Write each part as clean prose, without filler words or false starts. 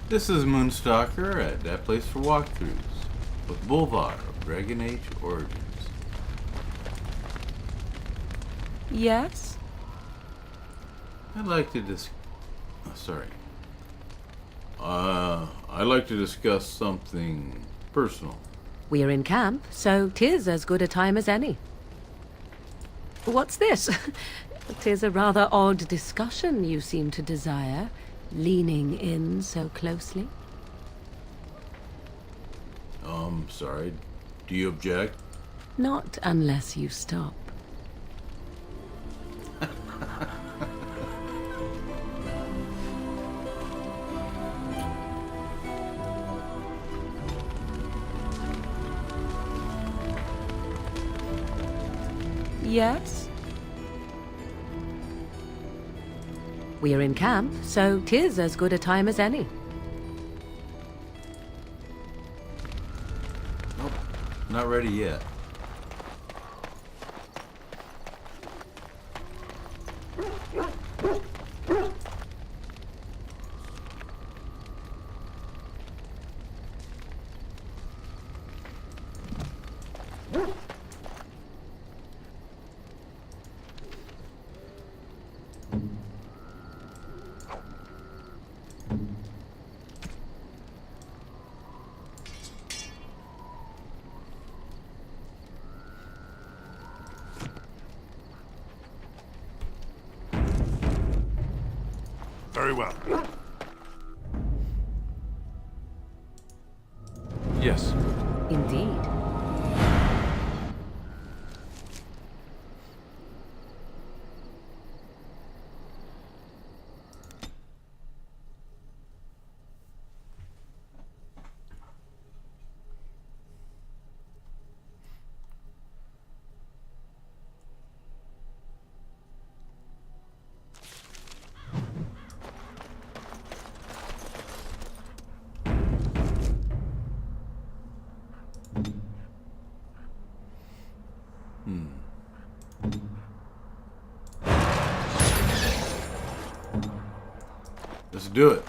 This is Moonstalker at that place for walkthroughs with Buulvarl of Dragon Age Origins. Yes? I'd like to I'd like to discuss something personal. We're in camp, so 'tis as good a time as any. What's this? 'Tis a rather odd discussion you seem to desire, leaning in so closely. Sorry. Do you object? Not unless you stop. Yes? We're in camp, so 'tis as good a time as any. Nope. Not ready yet. Very well. Yes. Indeed. Let's do it.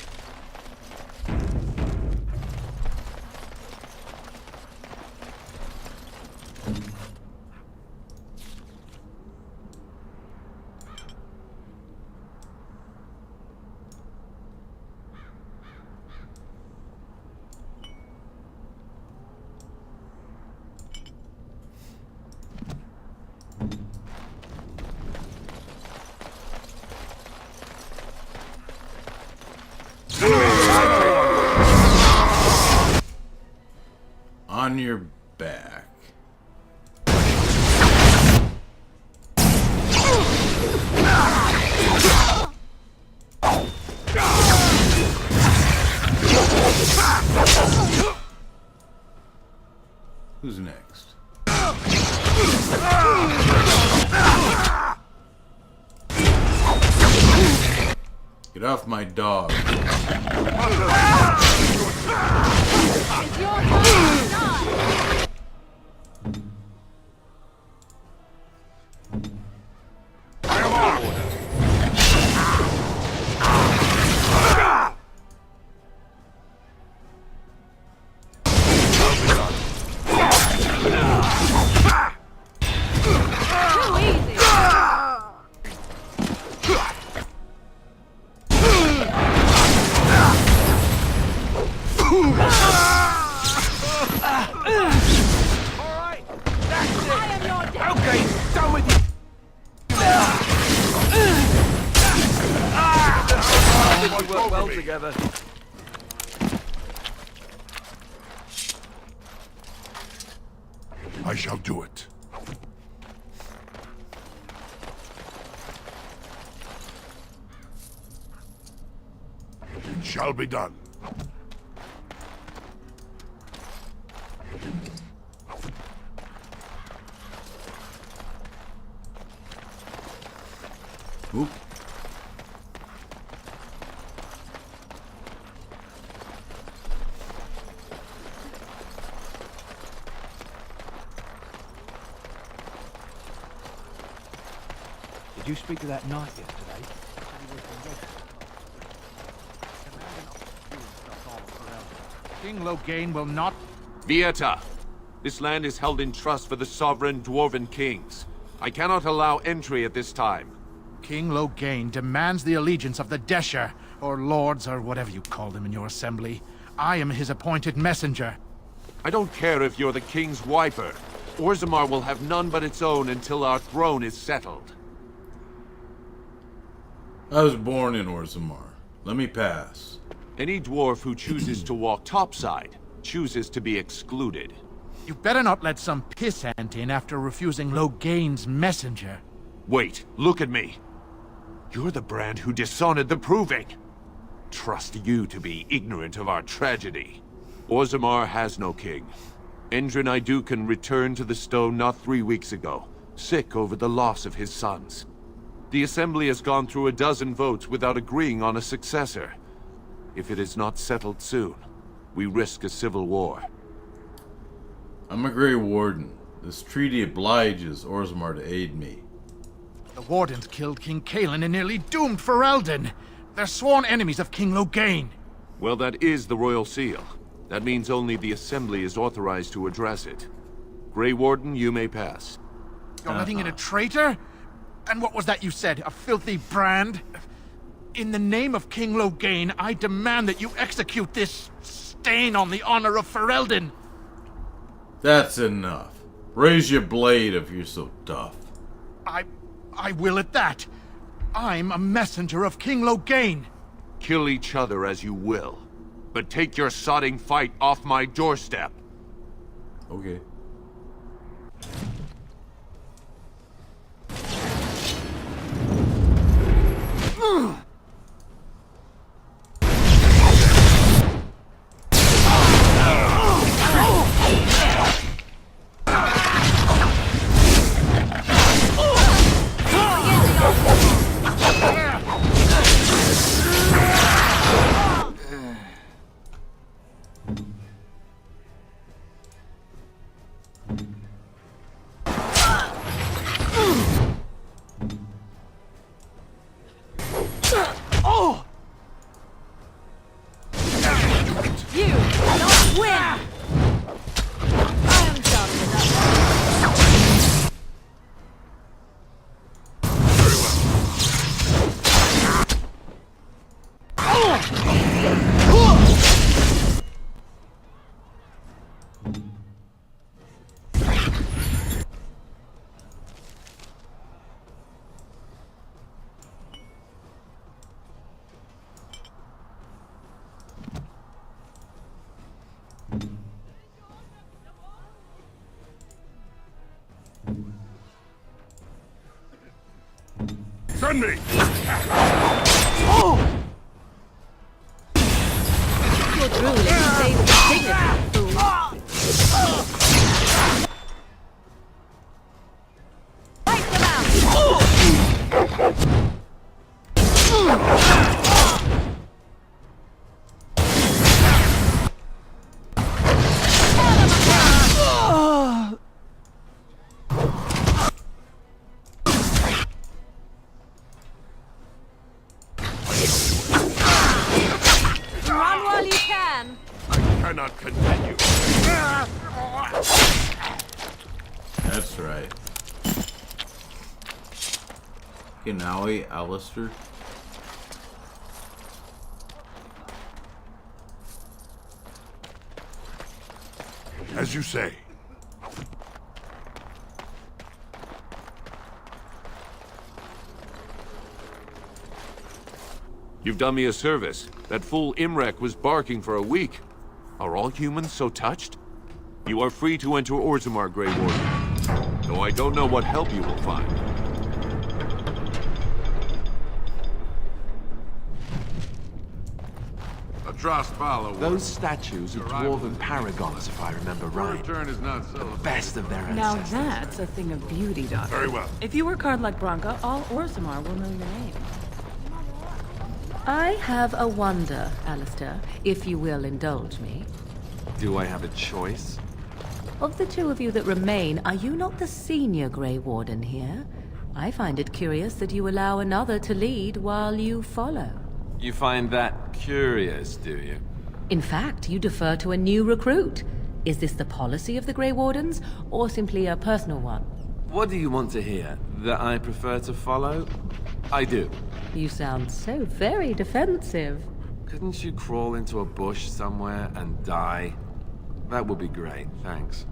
On your back. Who's next? Get off my dog. It's your time to die! Too easy! We work well together. I shall do it. It shall be done. Oop. Did you speak to that knight yesterday? King Loghain will not... Vieta! This land is held in trust for the sovereign dwarven kings. I cannot allow entry at this time. King Loghain demands the allegiance of the Desher, or lords, or whatever you call them in your assembly. I am his appointed messenger. I don't care if you're the king's wiper. Orzammar will have none but its own until our throne is settled. I was born in Orzammar. Let me pass. Any dwarf who chooses to walk topside chooses to be excluded. You better not let some pissant in after refusing Loghain's messenger. Wait, look at me. You're the brand who dishonored the Proving. Trust you to be ignorant of our tragedy. Orzammar has no king. Endrin Idukan returned to the stone not 3 weeks ago, sick over the loss of his sons. The Assembly has gone through a dozen votes without agreeing on a successor. If it is not settled soon, we risk a civil war. I'm a Grey Warden. This treaty obliges Orzammar to aid me. The Wardens killed King Cailan and nearly doomed Ferelden. They're sworn enemies of King Loghain. Well, that is the Royal Seal. That means only the Assembly is authorized to address it. Grey Warden, you may pass. You're letting in a traitor? And what was that you said? A filthy brand? In the name of King Loghain, I demand that you execute this stain on the honor of Ferelden. That's enough. Raise your blade if you're so tough. I will at that. I'm a messenger of King Loghain. Kill each other as you will, but take your sodding fight off my doorstep. Okay. You don't win! I am done with that. Send me! Your drooling saves the dignity, fool. Fight them out! Run while you can! Cannot continue. That's right. Gnawi, Alistair. As you say. You've done me a service. That fool Imrek was barking for a week. Are all humans so touched? You are free to enter Orzammar, Grey Warden. Though I don't know what help you will find. A trust follow. Those statues are dwarven paragons, if I remember right. Return is not so. Best of their Now ancestors. that's a thing of beauty, Doctor. Very well. If you work hard like Branka, all Orzammar will know your name. I have a wonder, Alistair, if you will indulge me. Do I have a choice? Of the two of you that remain, are you not the senior Grey Warden here? I find it curious that you allow another to lead while you follow. You find that curious, do you? In fact, you defer to a new recruit. Is this the policy of the Grey Wardens, or simply a personal one? What do you want to hear? That I prefer to follow? I do. You sound so very defensive. Couldn't you crawl into a bush somewhere and die? That would be great, thanks.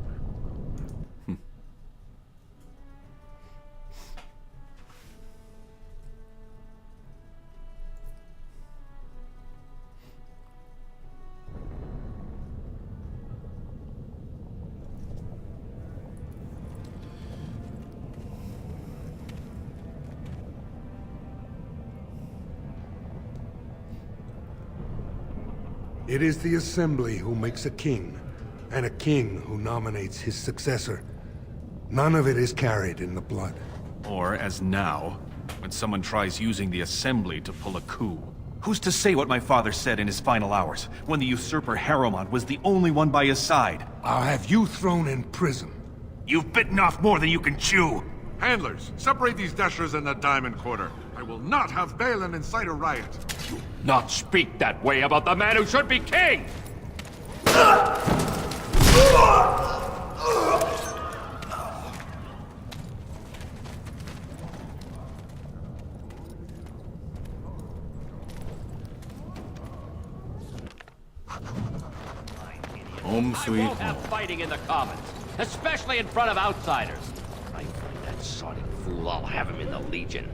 It is the Assembly who makes a king, and a king who nominates his successor. None of it is carried in the blood. Or, as now, when someone tries using the Assembly to pull a coup. Who's to say what my father said in his final hours, when the usurper Harrowmont was the only one by his side? I'll have you thrown in prison. You've bitten off more than you can chew! Handlers, separate these dashers in the Diamond Quarter. I will not have Balin incite a riot. Not speak that way about the man who should be king! Home sweet I won't home. have fighting in the Commons, especially in front of outsiders. I find that sodden fool, I'll have him in the Legion.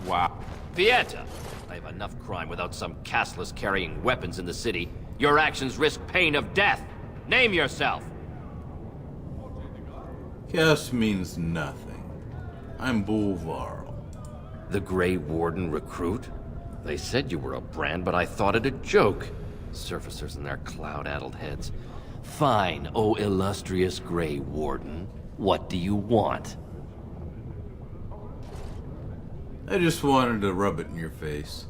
Wow. Pieta, I have enough crime without some castless carrying weapons in the city. Your actions risk pain of death. Name yourself. Guess means nothing. I'm Buulvarl. The Grey Warden recruit? They said you were a brand, but I thought it a joke. Surfacers and their cloud-addled heads. Fine, oh illustrious Grey Warden. What do you want? I just wanted to rub it in your face.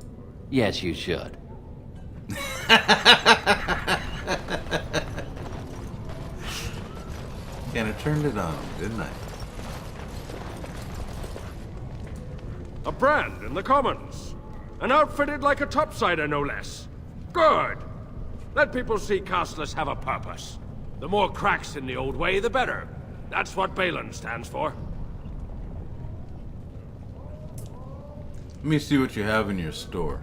Yes, you should. Kinda turned it on, didn't I? A brand in the Commons. And outfitted like a topsider, no less. Good. Let people see castless have a purpose. The more cracks in the old way, the better. That's what Balin stands for. Let me see what you have in your store.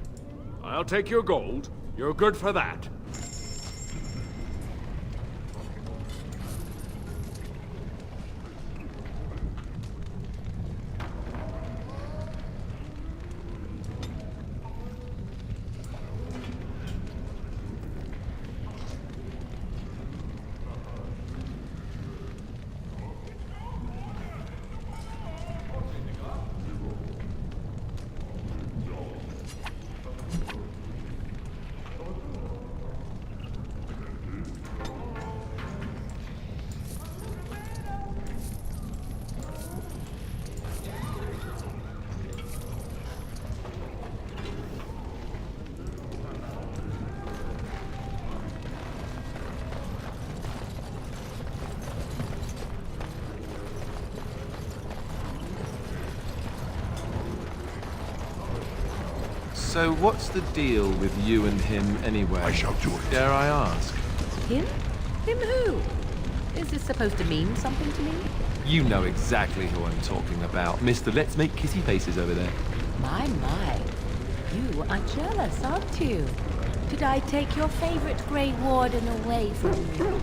I'll take your gold. You're good for that. So what's the deal with you and him anyway? I shall do it. Dare I ask? Him? Him who? Is this supposed to mean something to me? You know exactly who I'm talking about. Mr. Let's Make Kissy Faces over there. My. You are jealous, aren't you? Did I take your favorite Grey Warden away from you?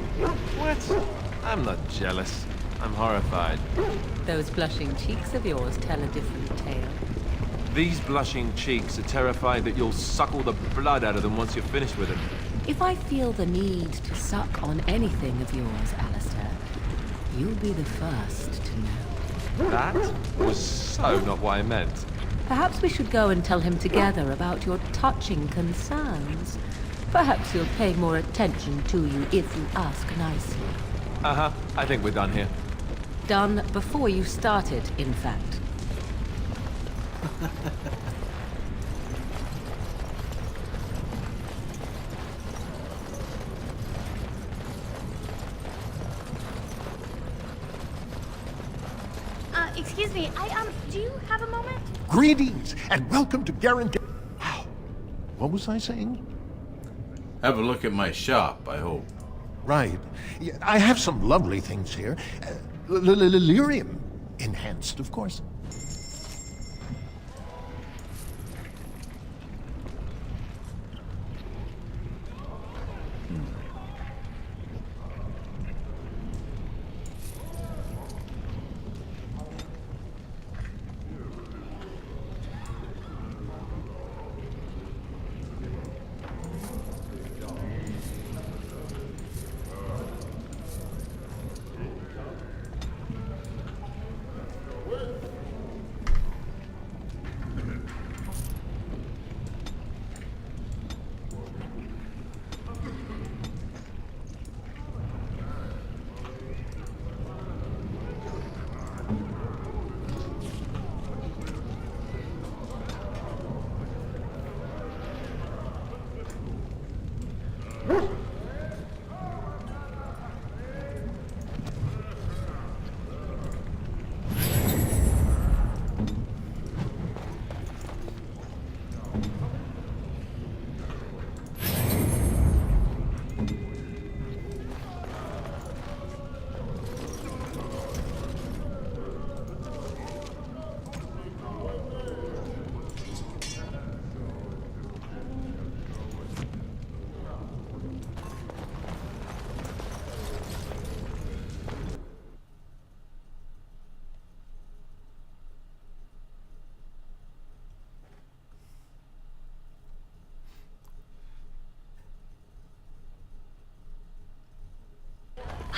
What? I'm not jealous. I'm horrified. Those blushing cheeks of yours tell a different tale. These blushing cheeks are terrified that you'll suck all the blood out of them once you're finished with them. If I feel the need to suck on anything of yours, Alistair, you'll be the first to know. That was so not what I meant. Perhaps we should go and tell him together about your touching concerns. Perhaps he'll pay more attention to you if you ask nicely. Uh-huh. I think we're done here. Done before you started, in fact. Excuse me, do you have a moment? Greetings, and welcome to Guarantee... Wow. What was I saying? Have a look at my shop, I hope. Right. Yeah, I have some lovely things here. Lyrium enhanced, of course.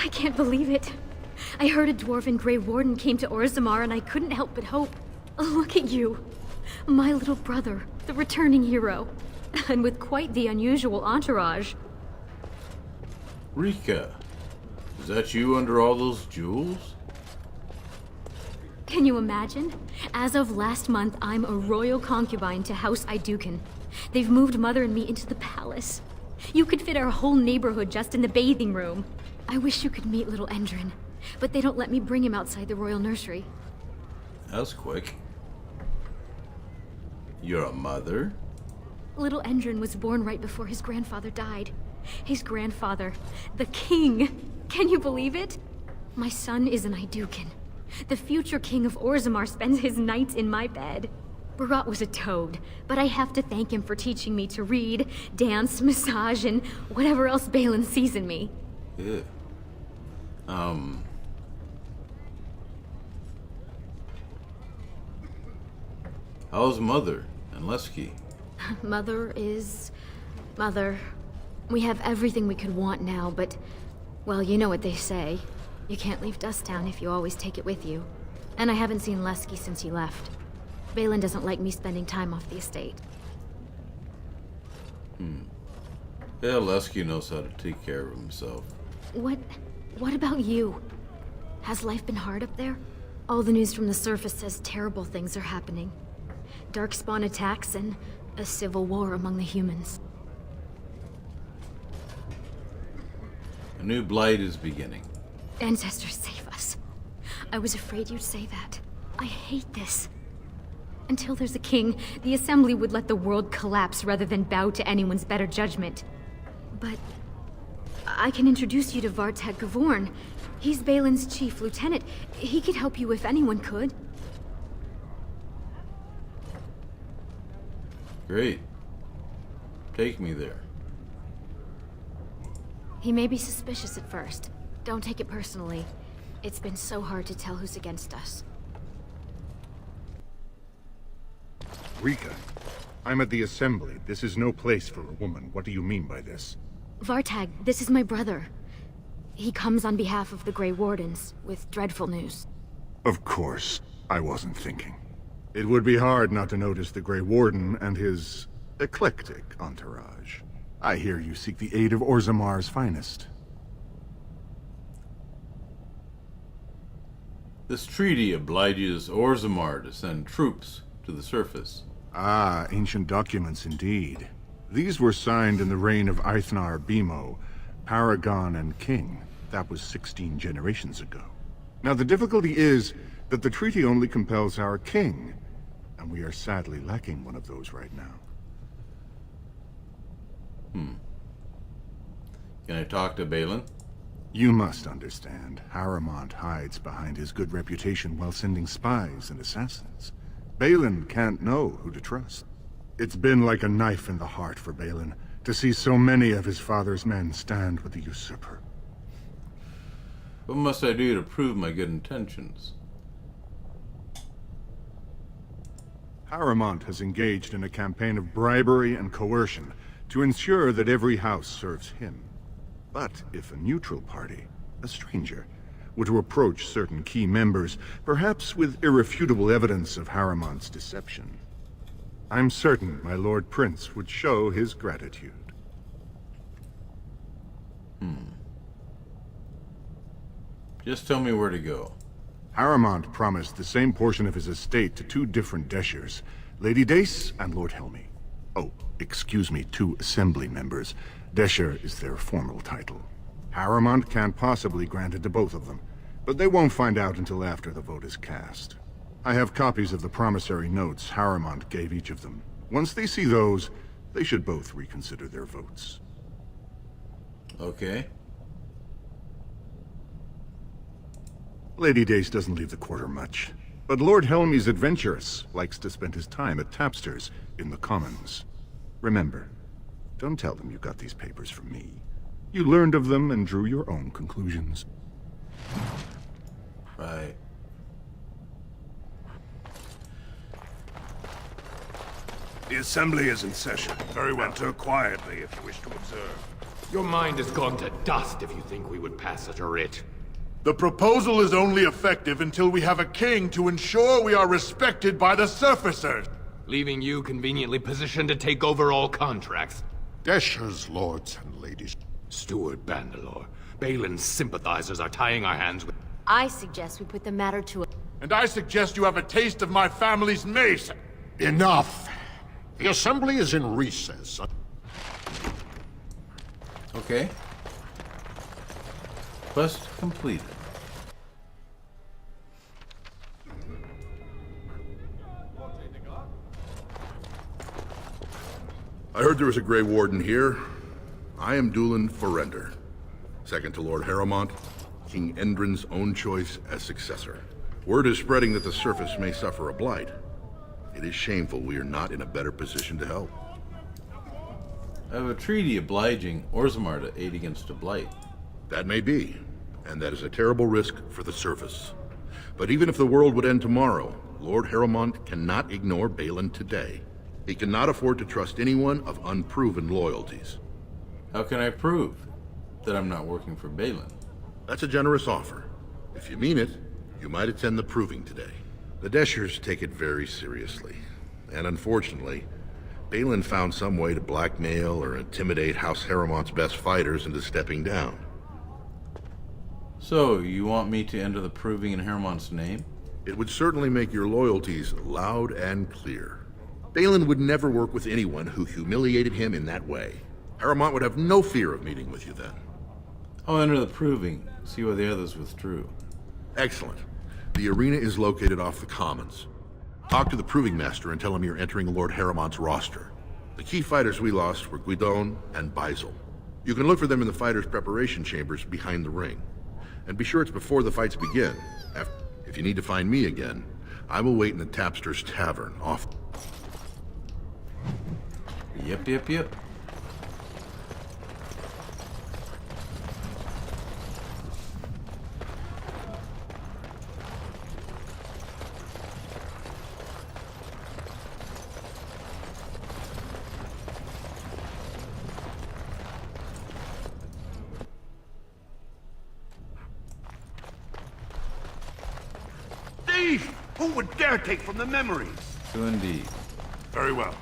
I can't believe it. I heard a dwarven Grey Warden came to Orzammar and I couldn't help but hope. Look at you. My little brother, the returning hero. And with quite the unusual entourage. Rika, is that you under all those jewels? Can you imagine? As of last month, I'm a royal concubine to House Iduken. They've moved Mother and me into the palace. You could fit our whole neighborhood just in the bathing room. I wish you could meet little Endrin, but they don't let me bring him outside the royal nursery. That was quick. You're a mother? Little Endrin was born right before his grandfather died. His grandfather, the king. Can you believe it? My son is an Iduken. The future king of Orzammar spends his nights in my bed. Barat was a toad, but I have to thank him for teaching me to read, dance, massage, and whatever else Balin sees in me. Yeah. How's Mother and Lesky? Mother is... Mother. We have everything we could want now, but... Well, you know what they say. You can't leave Dusttown if you always take it with you. And I haven't seen Lesky since he left. Balin doesn't like me spending time off the estate. Yeah, Lesky knows how to take care of himself. What about you? Has life been hard up there? All the news from the surface says terrible things are happening. Darkspawn attacks and a civil war among the humans. A new blight is beginning. Ancestors save us. I was afraid you'd say that. I hate this. Until there's a king, the Assembly would let the world collapse rather than bow to anyone's better judgment. But I can introduce you to Vartag Gavorn. He's Balin's chief lieutenant. He could help you if anyone could. Great. Take me there. He may be suspicious at first. Don't take it personally. It's been so hard to tell who's against us. Rika, I'm at the Assembly. This is no place for a woman. What do you mean by this? Vartag, this is my brother. He comes on behalf of the Grey Wardens, with dreadful news. Of course. I wasn't thinking. It would be hard not to notice the Grey Warden and his eclectic entourage. I hear you seek the aid of Orzammar's finest. This treaty obliges Orzammar to send troops to the surface. Ah, ancient documents indeed. These were signed in the reign of Eithnar Bimo, Paragon and King. That was 16 generations ago. Now the difficulty is that the treaty only compels our king, and we are sadly lacking one of those right now. Can I talk to Balin? You must understand, Harrowmont hides behind his good reputation while sending spies and assassins. Balin can't know who to trust. It's been like a knife in the heart for Balin to see so many of his father's men stand with the usurper. What must I do to prove my good intentions? Harrowmont has engaged in a campaign of bribery and coercion to ensure that every house serves him. But if a neutral party, a stranger, were to approach certain key members, perhaps with irrefutable evidence of Harrowmont's deception, I'm certain my Lord Prince would show his gratitude. Just tell me where to go. Harrowmont promised the same portion of his estate to two different Deshers, Lady Dace and Lord Helmy. Oh, excuse me, two assembly members. Desher is their formal title. Harrowmont can't possibly grant it to both of them, but they won't find out until after the vote is cast. I have copies of the promissory notes Harrowmont gave each of them. Once they see those, they should both reconsider their votes. Okay. Lady Dace doesn't leave the quarter much, but Lord Helmy's adventurous, likes to spend his time at Tapster's in the Commons. Remember, don't tell them you got these papers from me. You learned of them and drew your own conclusions. Right. The assembly is in session. Very well. Enter quietly if you wish to observe. Your mind has gone to dust if you think we would pass such a writ. The proposal is only effective until we have a king to ensure we are respected by the surfacers. Leaving you conveniently positioned to take over all contracts. Deshers, lords and ladies. Steward Bandalore, Balin's sympathizers are tying our hands with... I suggest we put the matter to a... And I suggest you have a taste of my family's mace. Enough! The assembly is in recess. Okay. Quest completed. I heard there was a Grey Warden here. I am Dulan Ferelden, second to Lord Harrowmont, King Endrin's own choice as successor. Word is spreading that the surface may suffer a blight. It is shameful we are not in a better position to help. I have a treaty obliging Orzammar to aid against a blight. That may be, and that is a terrible risk for the surface. But even if the world would end tomorrow, Lord Harrowmont cannot ignore Balin today. He cannot afford to trust anyone of unproven loyalties. How can I prove that I'm not working for Balin? That's a generous offer. If you mean it, you might attend the proving today. The Deshers take it very seriously, and unfortunately, Balin found some way to blackmail or intimidate House Harrowmont's best fighters into stepping down. So, you want me to enter the proving in Harrowmont's name? It would certainly make your loyalties loud and clear. Balin would never work with anyone who humiliated him in that way. Harrowmont would have no fear of meeting with you then. I'll enter the proving, see why the others withdrew. Excellent. The arena is located off the Commons. Talk to the Proving Master and tell him you're entering Lord Harrowmont's roster. The key fighters we lost were Guidon and Baisel. You can look for them in the fighters' preparation chambers behind the ring. And be sure it's before the fights begin. If you need to find me again, I will wait in the Tapster's Tavern off... Yep. Thief! Who would dare take from the memories? So indeed. Very well.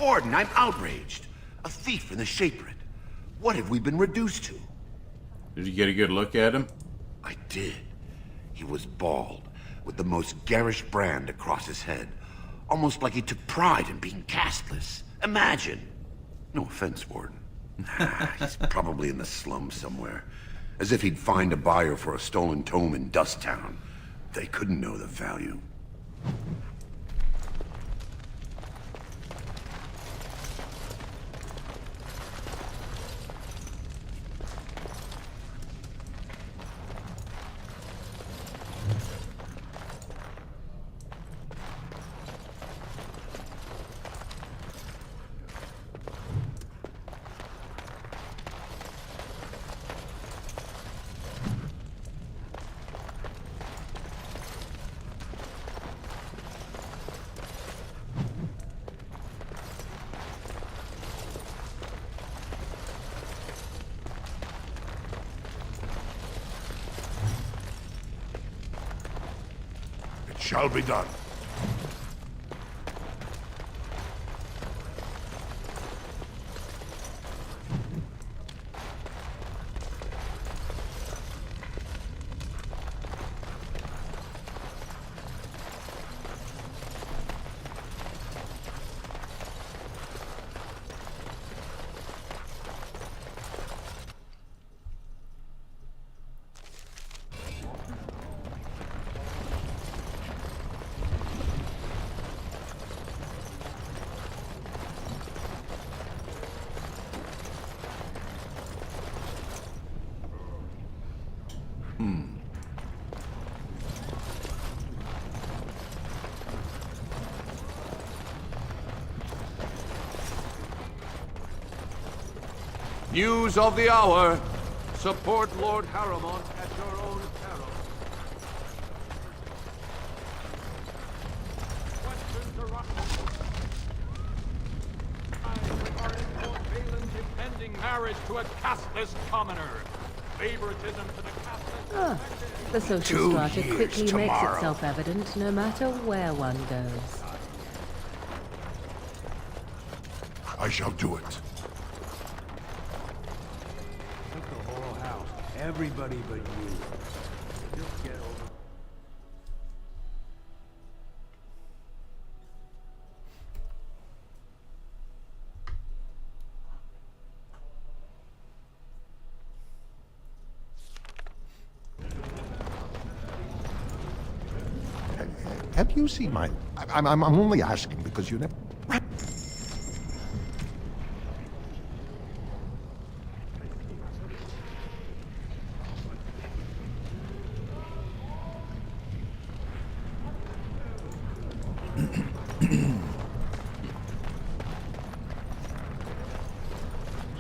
Warden, I'm outraged. A thief in the Shapered. What have we been reduced to? Did you get a good look at him? I did. He was bald, with the most garish brand across his head. Almost like he took pride in being castless. Imagine. No offense, Warden. He's probably in the slums somewhere. As if he'd find a buyer for a stolen tome in Dust Town. They couldn't know the value. Shall be done. News of the hour. Support Lord Harrowmont at your own peril. Questions arise regarding Lord Balin's impending marriage to a castless commoner. Favoritism to the castless... The social strata quickly makes itself evident no matter where one goes. I shall do it. Everybody but you. Just get over. Have you seen my... I'm only asking because you never...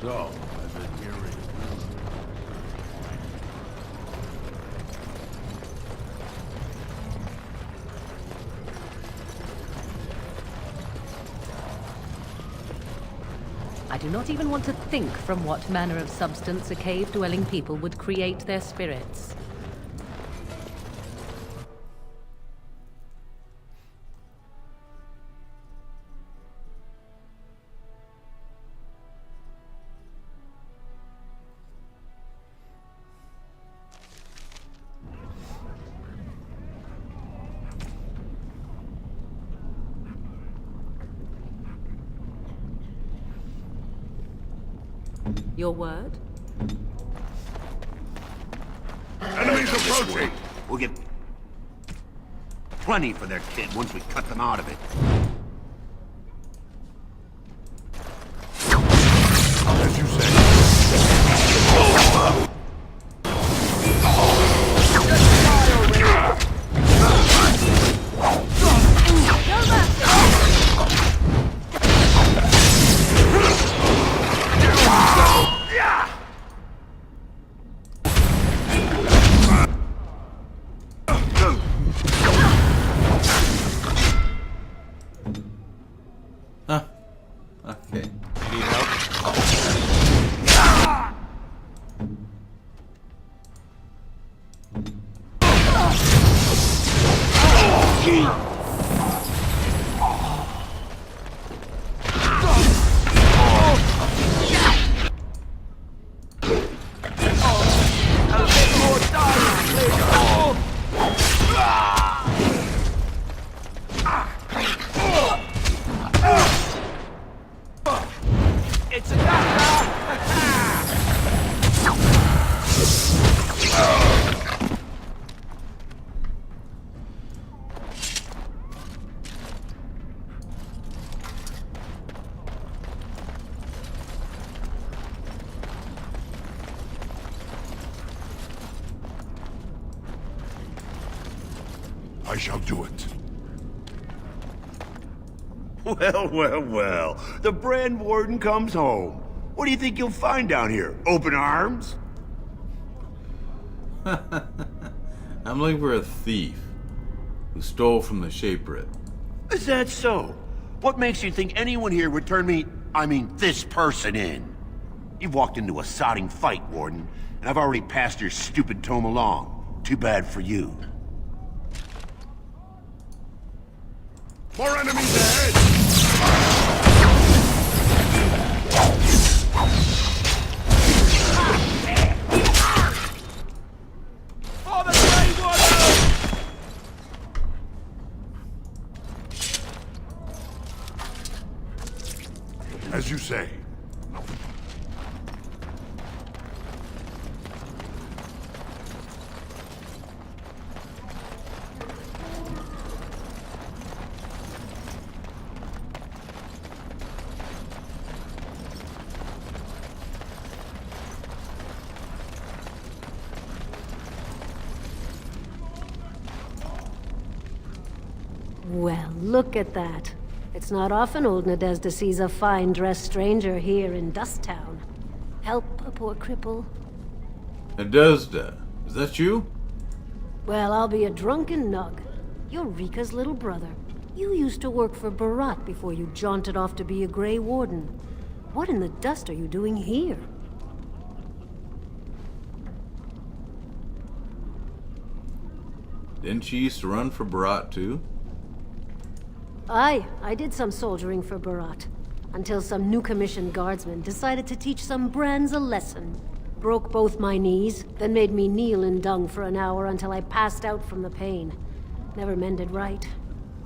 So, I've been hearing. I do not even want to think from what manner of substance a cave-dwelling people would create their spirits. Your word? Enemies approaching! We'll get plenty for their kid once we cut them out of it. As you say. Okay. Need help? It's a doctor! I shall do it. Well, well, well. The Brand Warden comes home. What do you think you'll find down here? Open arms? I'm looking for a thief who stole from the Shaperate. Is that so? What makes you think anyone here would turn me, this person in? You've walked into a sodding fight, Warden, and I've already passed your stupid tome along. Too bad for you. More enemies ahead! For the Grey Warden! As you say. Well, look at that. It's not often old Nadezhda sees a fine-dressed stranger here in Dusttown. Help a poor cripple. Nadezhda, is that you? Well, I'll be a drunken nug. You're Rika's little brother. You used to work for Barat before you jaunted off to be a Grey Warden. What in the dust are you doing here? Didn't you used to run for Barat too? Aye, I did some soldiering for Barat. Until some new commissioned guardsmen decided to teach some brands a lesson. Broke both my knees, then made me kneel in dung for an hour until I passed out from the pain. Never mended right.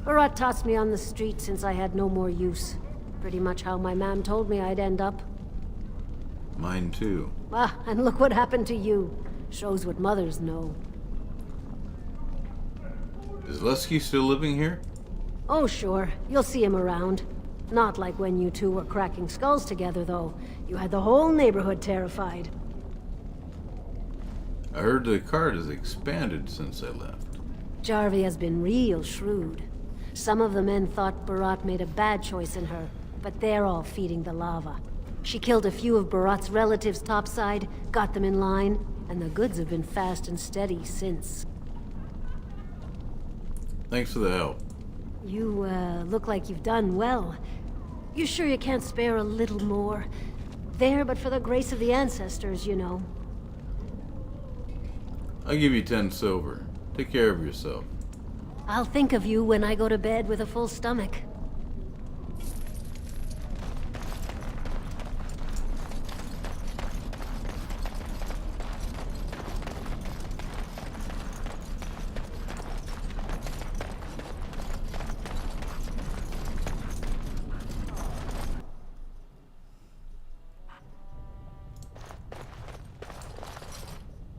Barat tossed me on the street since I had no more use. Pretty much how my mam told me I'd end up. Mine too. Ah, and look what happened to you. Shows what mothers know. Is Lusky still living here? Oh, sure. You'll see him around. Not like when you two were cracking skulls together, though. You had the whole neighborhood terrified. I heard the card has expanded since I left. Jarvie has been real shrewd. Some of the men thought Barat made a bad choice in her, but they're all feeding the lava. She killed a few of Barat's relatives topside, got them in line, and the goods have been fast and steady since. Thanks for the help. You, look like you've done well. You sure you can't spare a little more? There, but for the grace of the ancestors, you know. I'll give you 10 silver. Take care of yourself. I'll think of you when I go to bed with a full stomach.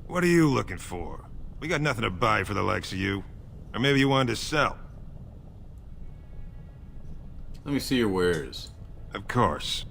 What are you looking for? We got nothing to buy for the likes of you. Or maybe you wanted to sell. Let me see your wares. Of course.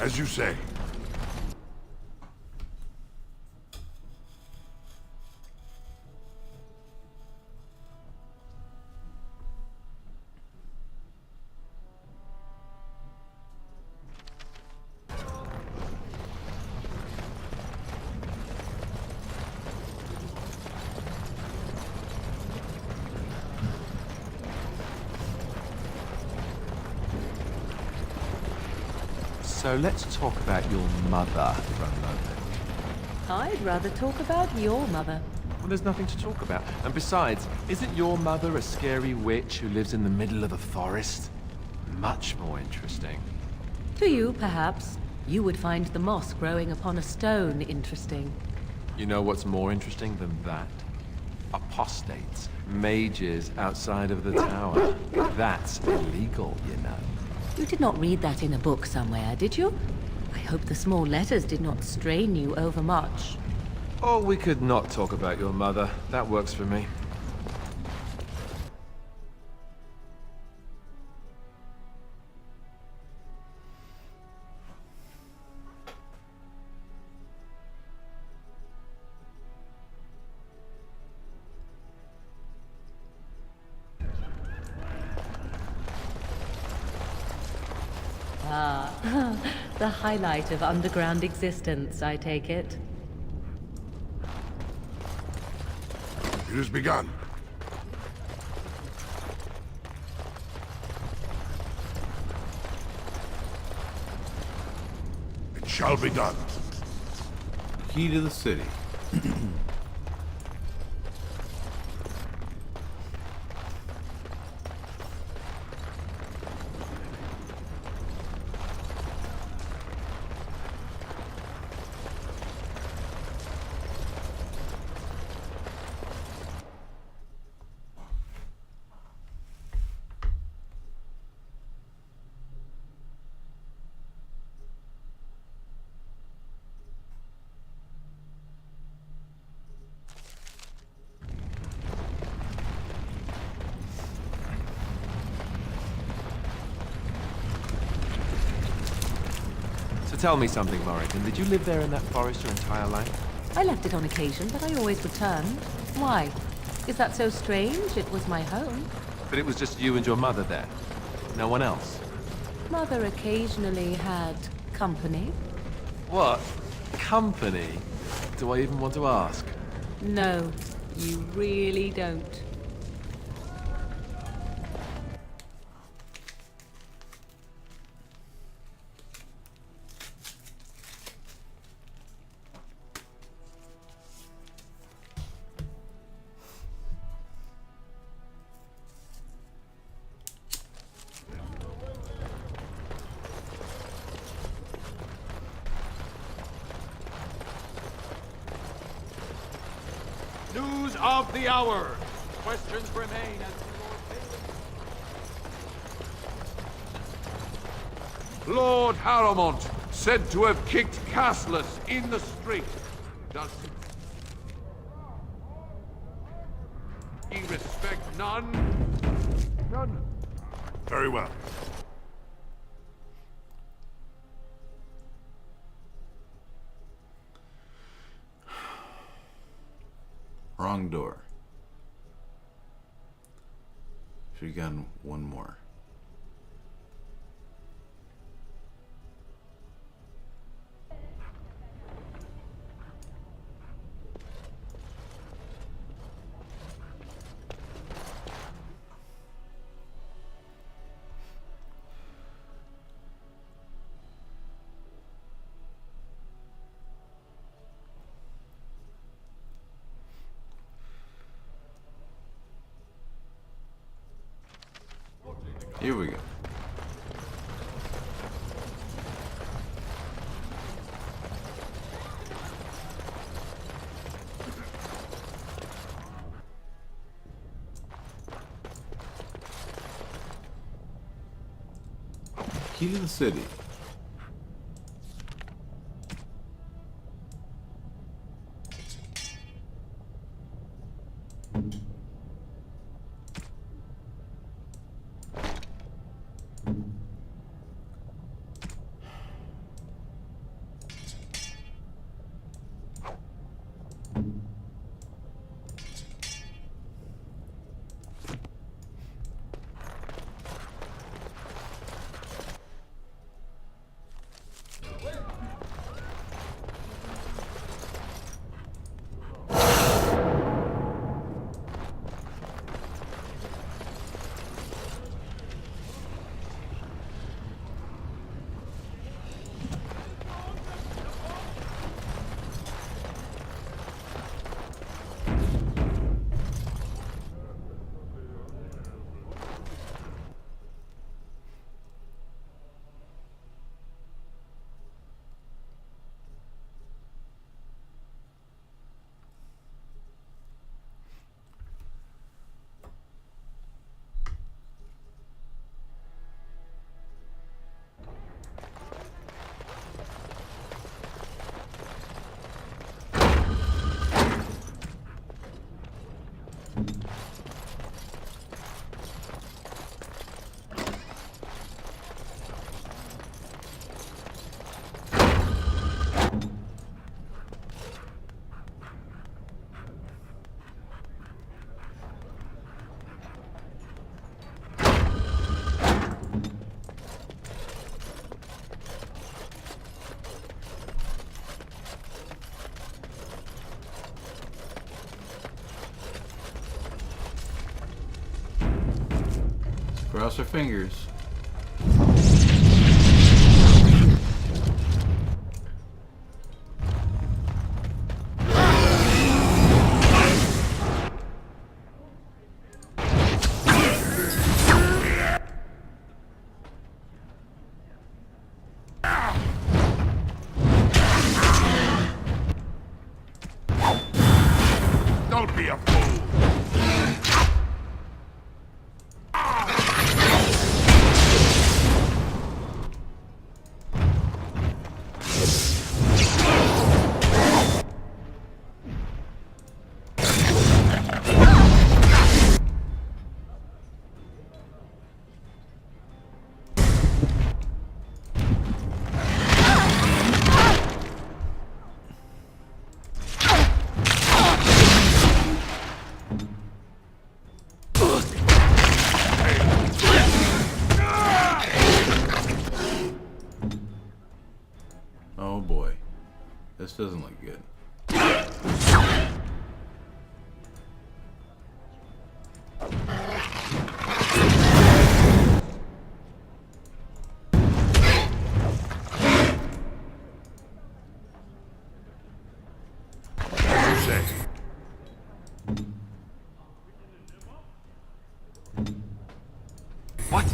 As you say. So let's talk about your mother for a moment. I'd rather talk about your mother. Well, there's nothing to talk about. And besides, isn't your mother a scary witch who lives in the middle of the forest? Much more interesting. To you, perhaps. You would find the moss growing upon a stone interesting. You know what's more interesting than that? Apostates. Mages outside of the tower. That's illegal, you know. You did not read that in a book somewhere, did you? I hope the small letters did not strain you overmuch. Oh, we could not talk about your mother. That works for me. Ah, the highlight of underground existence, I take it. It has begun. It shall be done. Key to the city. Tell me something, Morrigan. Did you live there in that forest your entire life? I left it on occasion, but I always returned. Why? Is that so strange? It was my home. But it was just you and your mother there? No one else? Mother occasionally had company. What? Company? Do I even want to ask? No, you really don't. News of the hour. Questions remain as to Lord Harrowmont, said to have kicked Castless in the street. Does he respect none? None. Very well. Wrong door. Should've gotten one more. Here we go. Key to the city. Cross our fingers. Don't be a fool! Oh boy. This doesn't look good. What?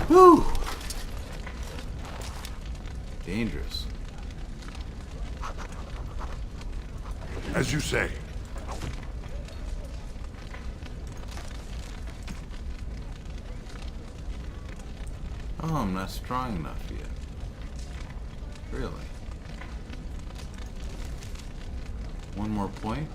Whew. Dangerous. As you say. Oh, I'm not strong enough yet. Really? One more point?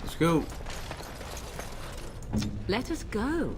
Let's go. Let us go.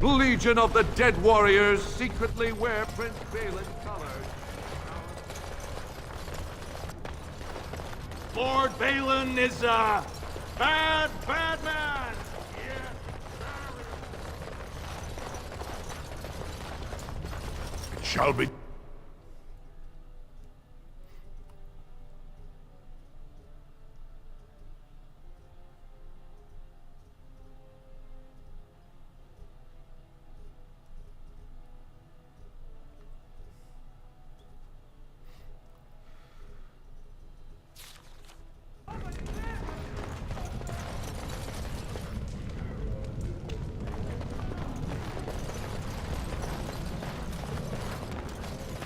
Legion of the Dead Warriors secretly wear Prince Balin colors. Lord Balin is a bad man! It shall be.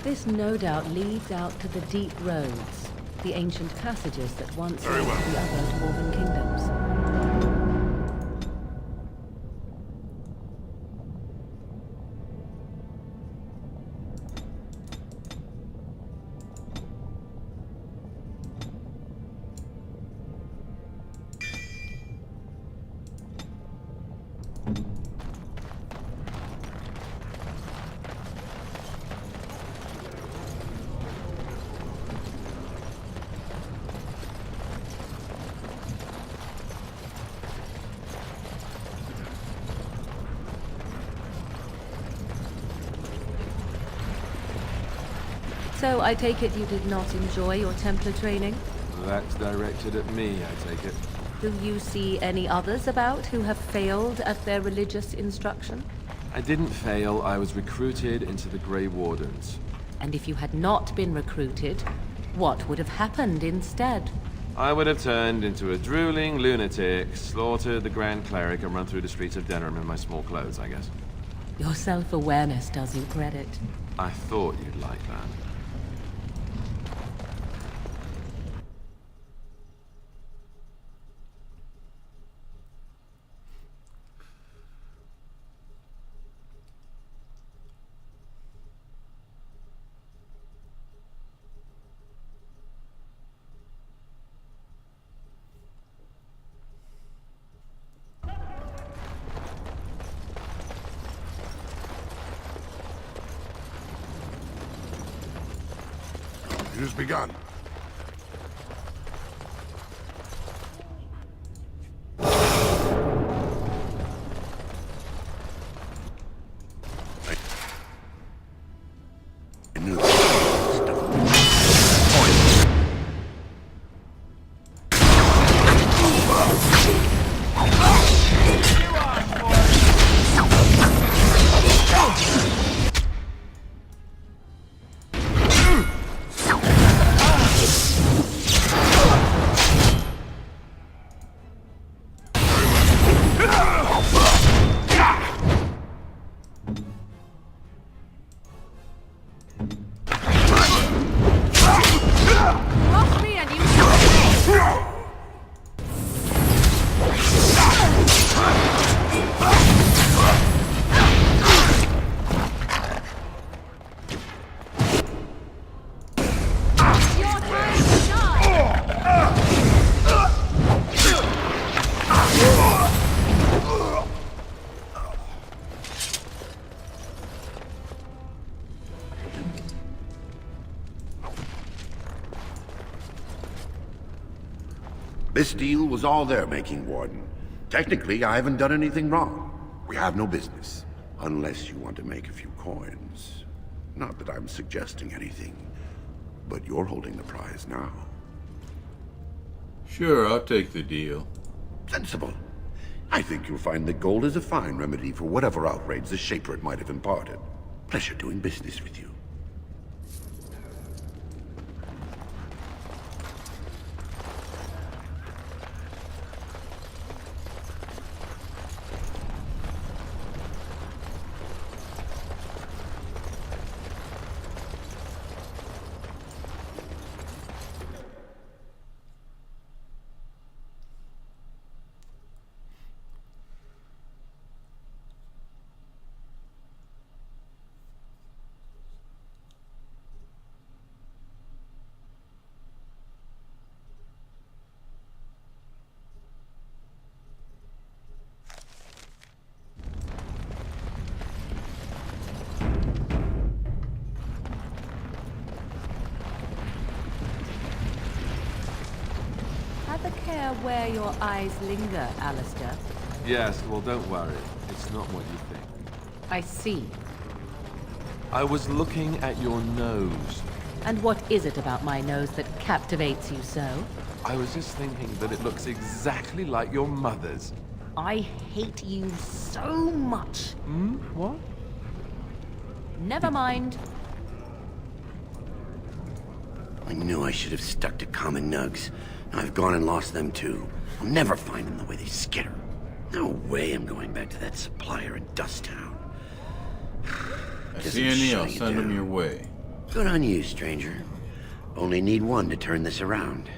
This no doubt leads out to the deep roads, the ancient passages that once led to the other dwarven kingdoms. So I take it you did not enjoy your Templar training? That's directed at me, I take it. Do you see any others about who have failed at their religious instruction? I didn't fail, I was recruited into the Grey Wardens. And if you had not been recruited, what would have happened instead? I would have turned into a drooling lunatic, slaughtered the Grand Cleric, and run through the streets of Denerim in my small clothes, I guess. Your self-awareness does you credit. I thought you'd like that. It has begun. This deal was all their making, Warden. Technically, I haven't done anything wrong. We have no business. Unless you want to make a few coins. Not that I'm suggesting anything, but you're holding the prize now. Sure, I'll take the deal. Sensible. I think you'll find that gold is a fine remedy for whatever outrage the Shaper might have imparted. Pleasure doing business with you. Where your eyes linger, Alistair. Yes, well, don't worry. It's not what you think. I see. I was looking at your nose. And what is it about my nose that captivates you so? I was just thinking that it looks exactly like your mother's. I hate you so much. What? Never mind. I knew I should have stuck to common nugs. I've gone and lost them too. I'll never find them the way they skitter. No way I'm going back to that supplier in Dust Town. I see any, I'll send them your way. Good on you, stranger. Only need one to turn this around.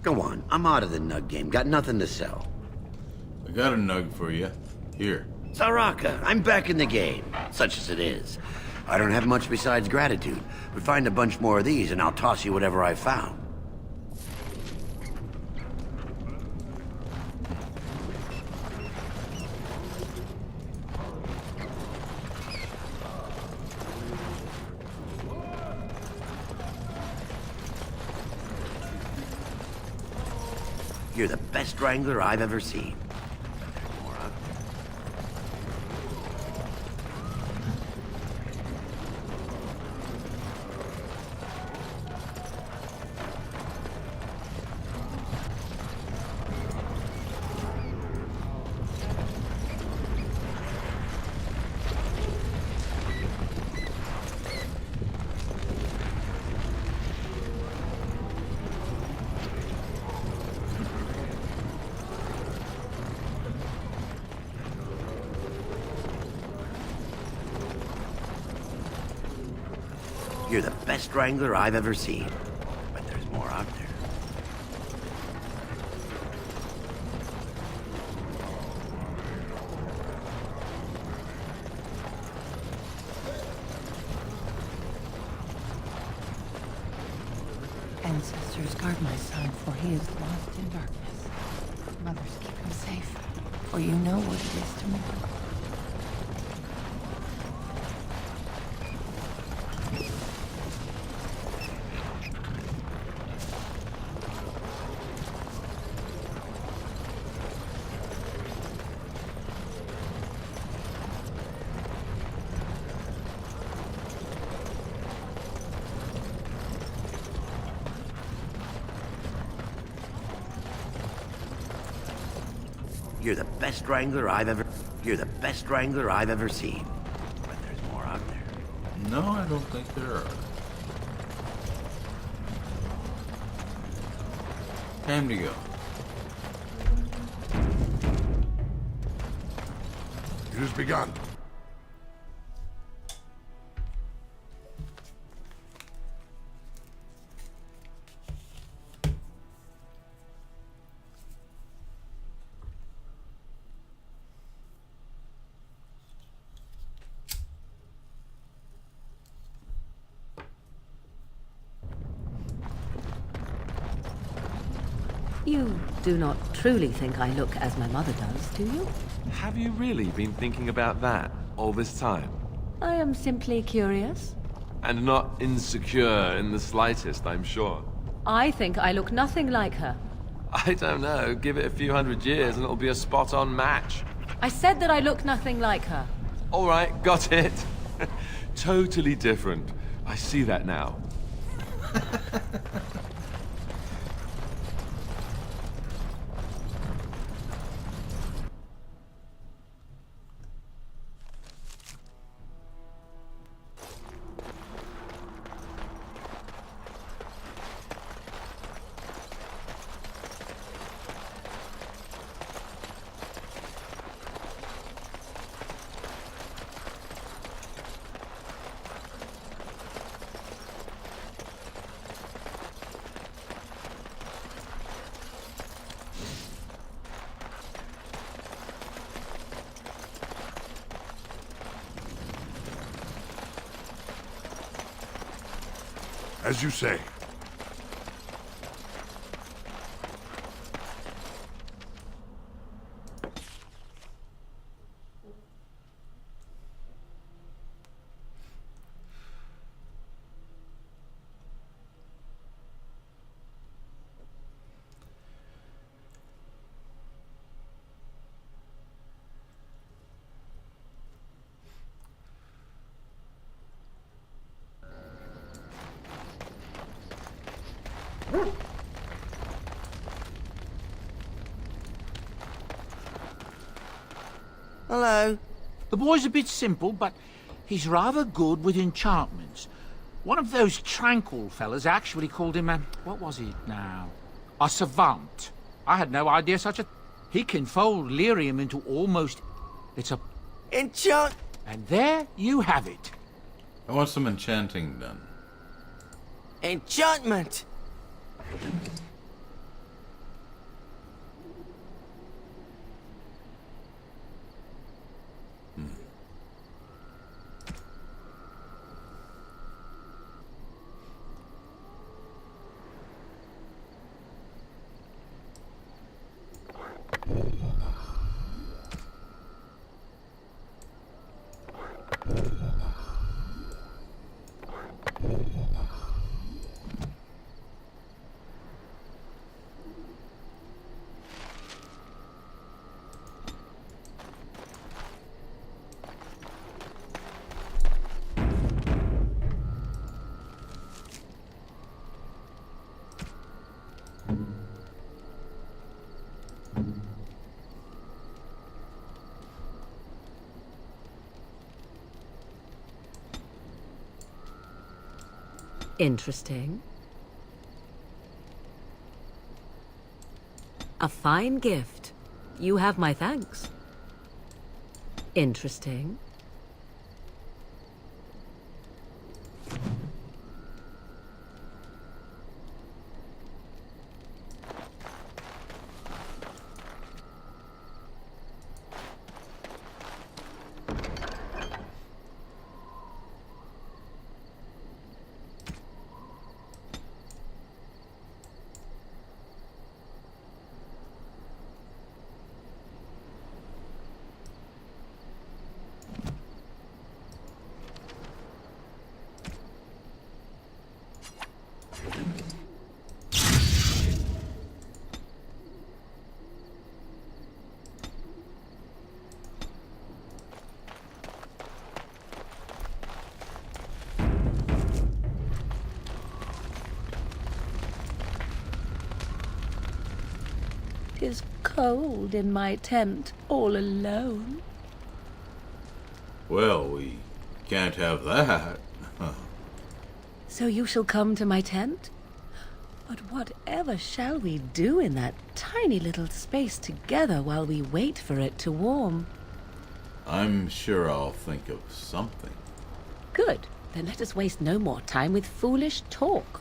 Go on, I'm out of the nug game. Got nothing to sell. I got a nug for you. Here. Saraka, I'm back in the game, such as it is. I don't have much besides gratitude, but find a bunch more of these and I'll toss you whatever I found. You're the best wrangler I've ever seen. There's more out there. You're the best wrangler I've ever seen. But there's more out there. Ancestors, guard my son, for he is lost in darkness. Mothers, keep him safe, for you know what it is to mourn. You're the best wrangler I've ever seen. But there's more out there. No, I don't think there are. Time to go. It has begun. You do not truly think I look as my mother does, do you? Have you really been thinking about that all this time? I am simply curious. And not insecure in the slightest, I'm sure. I think I look nothing like her. I don't know. Give it a few hundred years and it'll be a spot-on match. I said that I look nothing like her. All right, got it. Totally different. I see that now. As you say. Hello. The boy's a bit simple, but he's rather good with enchantments. One of those tranquil fellas actually called him a... what was it now? A savant. I had no idea such a... He can fold lyrium into almost... It's a... Enchant... And there you have it. I want some enchanting done. Enchantment! Interesting. A fine gift. You have my thanks. Interesting. Tis cold in my tent, all alone. Well, we can't have that. So you shall come to my tent? But whatever shall we do in that tiny little space together while we wait for it to warm? I'm sure I'll think of something. Good. Then let us waste no more time with foolish talk.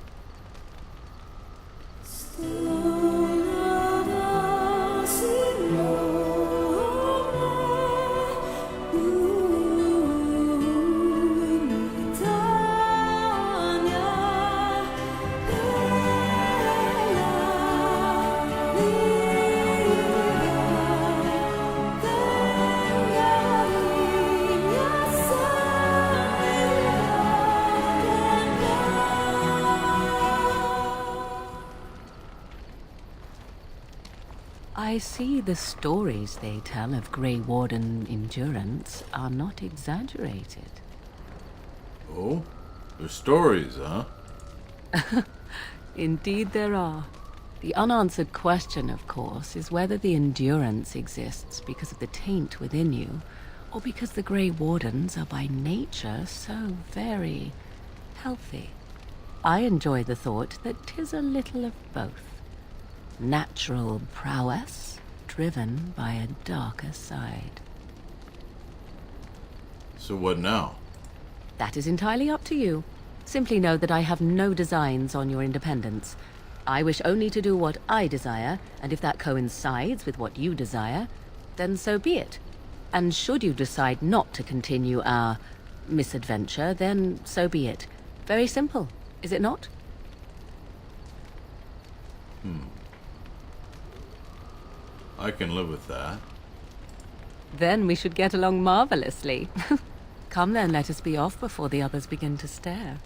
I see the stories they tell of Grey Warden endurance are not exaggerated. Oh? They're stories, huh? Indeed there are. The unanswered question, of course, is whether the endurance exists because of the taint within you, or because the Grey Wardens are by nature so very healthy. I enjoy the thought that 'tis a little of both. Natural prowess, driven by a darker side. So what now? That is entirely up to you. Simply know that I have no designs on your independence. I wish only to do what I desire, and if that coincides with what you desire, then so be it. And should you decide not to continue our misadventure, then so be it. Very simple, is it not? I can live with that. Then we should get along marvelously. Come then, let us be off before the others begin to stare.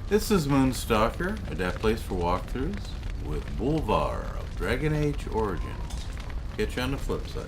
This is Moonstalker, a place for walkthroughs, with Buulvarl of Dragon Age Origins. Catch you on the flip side.